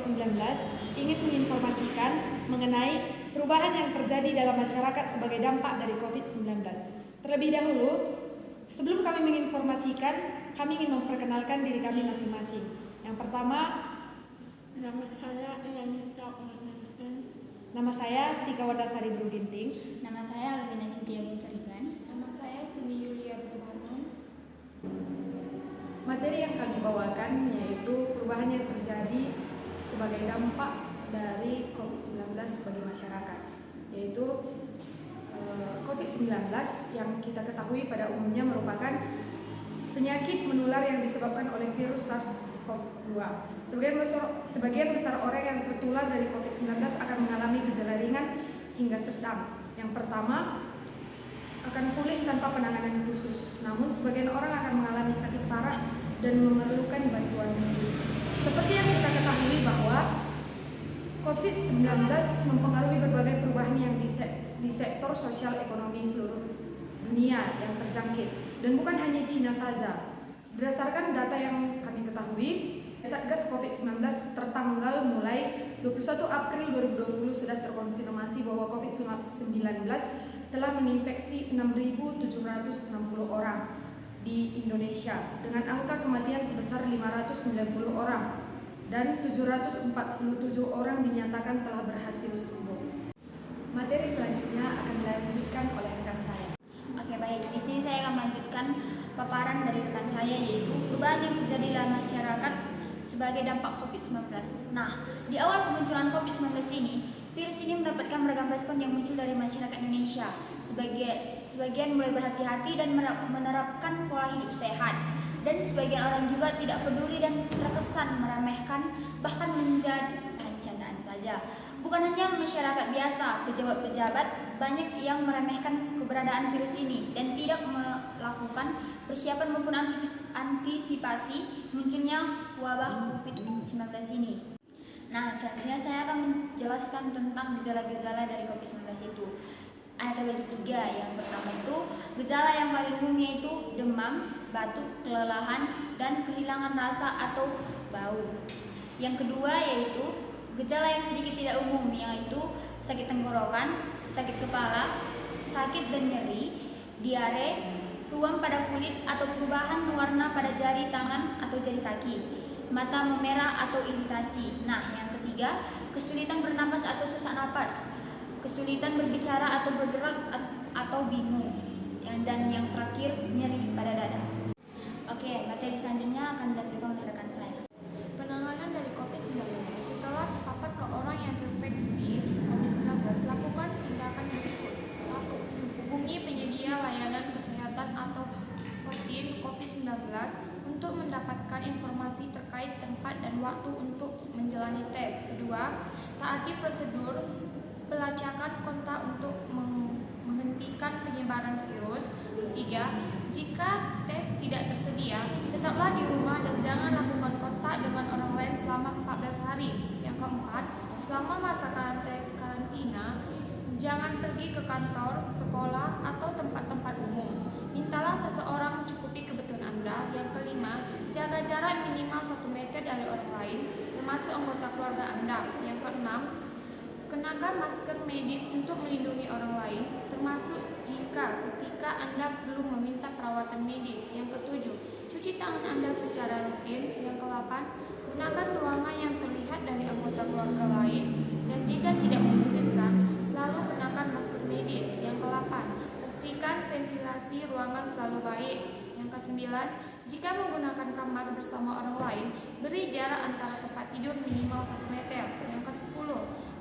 COVID-19 ingin menginformasikan mengenai perubahan yang terjadi dalam masyarakat sebagai dampak dari COVID-19. Terlebih dahulu, sebelum kami menginformasikan, kami ingin memperkenalkan diri kami masing-masing. Yang pertama, nama saya Tika Wardasari Bruginting. Nama saya Alvina Sintia Butarigan. Nama saya Suni Yulia Berbarnon. Materi yang kami bawakan yaitu perubahan yang terjadi sebagai dampak dari COVID-19 bagi masyarakat, yaitu COVID-19 yang kita ketahui pada umumnya merupakan penyakit menular yang disebabkan oleh virus SARS-CoV-2. Sebagian besar orang yang tertular dari COVID-19 akan mengalami gejala ringan hingga sedang. Yang pertama, akan pulih tanpa penanganan khusus, namun sebagian orang akan mengalami sakit parah dan memerlukan bantuan medis. Seperti yang kita ketahui bahwa COVID-19 mempengaruhi berbagai perubahan yang di sektor sosial ekonomi seluruh dunia yang terjangkit, dan bukan hanya Cina saja. Berdasarkan data yang kami ketahui, Satgas COVID-19 tertanggal mulai 21 April 2020 sudah terkonfirmasi bahwa COVID-19 telah menginfeksi 6.760 orang di Indonesia dengan angka kematian sebesar 590 orang dan 747 orang dinyatakan telah berhasil sembuh. Materi selanjutnya akan dilanjutkan oleh rekan saya. Oke, baik. Di sini saya akan melanjutkan paparan dari rekan saya, yaitu perubahan yang terjadi dalam masyarakat sebagai dampak COVID-19. Nah, di awal kemunculan COVID-19 ini, virus ini mendapatkan beragam respon yang muncul dari masyarakat Indonesia. Sebagian mulai berhati-hati dan menerapkan pola hidup sehat, dan sebagian orang juga tidak peduli dan terkesan meremehkan, bahkan menjadi candaan saja. Bukan hanya masyarakat biasa, pejabat-pejabat banyak yang meremehkan keberadaan virus ini dan tidak melakukan persiapan maupun antisipasi munculnya wabah COVID-19 ini. Nah, selanjutnya saya akan menjelaskan tentang gejala-gejala dari COVID-19 itu. Ada terbagi 3. Yang pertama itu gejala yang paling umum, yaitu demam, batuk, kelelahan, dan kehilangan rasa atau bau. Yang kedua yaitu gejala yang sedikit tidak umum, yaitu sakit tenggorokan, sakit kepala, sakit dan nyeri, diare, ruam pada kulit atau perubahan warna pada jari tangan atau jari kaki, mata memerah atau iritasi. Nah, yang ketiga, kesulitan bernapas atau sesak napas, kesulitan berbicara atau bergerak atau bingung, dan yang terakhir nyeri pada dada. Oke, materi selanjutnya akan dilanjutkan oleh rekan saya. Penanganan dari COVID-19. Setelah terpapar ke orang yang terinfeksi COVID-19, lakukan tindakan berikut. 1. Hubungi penyedia layanan kesehatan atau hotline COVID-19 untuk mendapatkan informasi terkait tempat dan waktu untuk menjalani tes. 2. Taati prosedur pelacakan kontak untuk menghentikan penyebaran virus. 3. Jika tes tidak tersedia, tetaplah di rumah dan jangan lakukan kontak dengan orang lain selama 14 hari. Yang keempat, selama masa karantina, jangan pergi ke kantor, sekolah, atau tempat-tempat umum. Mintalah seseorang mencukupi kebutuhan Anda. Yang kelima, jaga jarak minimal 1 meter dari orang lain, termasuk anggota keluarga Anda. Yang keenam, kenakan masker medis untuk melindungi orang lain, termasuk ketika Anda perlu meminta perawatan medis. Yang ketujuh, cuci tangan Anda secara rutin. Yang ke-8, gunakan ruangan yang terlihat dari anggota keluarga lain, dan jika tidak memungkinkan, selalu kenakan masker medis. Yang ke-8, pastikan ventilasi ruangan selalu baik. Yang ke-9, jika menggunakan kamar bersama orang lain, beri jarak antara tempat tidur minimal 1 meter. Yang ke-10,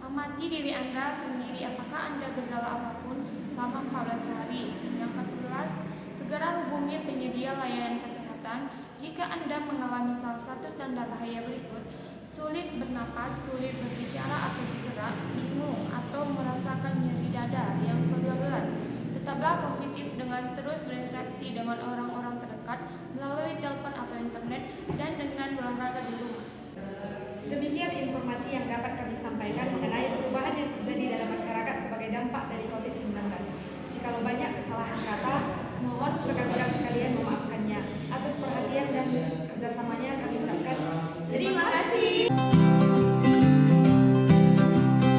amati diri Anda sendiri apakah Anda gejala apapun selama 14 hari. Yang ke-11, segera hubungi penyedia layanan kesehatan jika Anda mengalami salah satu tanda bahaya berikut: sulit bernapas, sulit berbicara atau bergerak, bingung, atau merasakan nyeri dada. Yang ke-12, tetaplah positif dengan terus berinteraksi dengan orang-orang terdekat melalui telepon atau internet dan dengan berolahraga di rumah. Demikian informasi yang dapat kami sampaikan mengenai perubahan yang terjadi dalam masyarakat sebagai dampak dari COVID-19. Jikalau banyak kesalahan kata, mohon rekan-rekan sekalian memaafkan.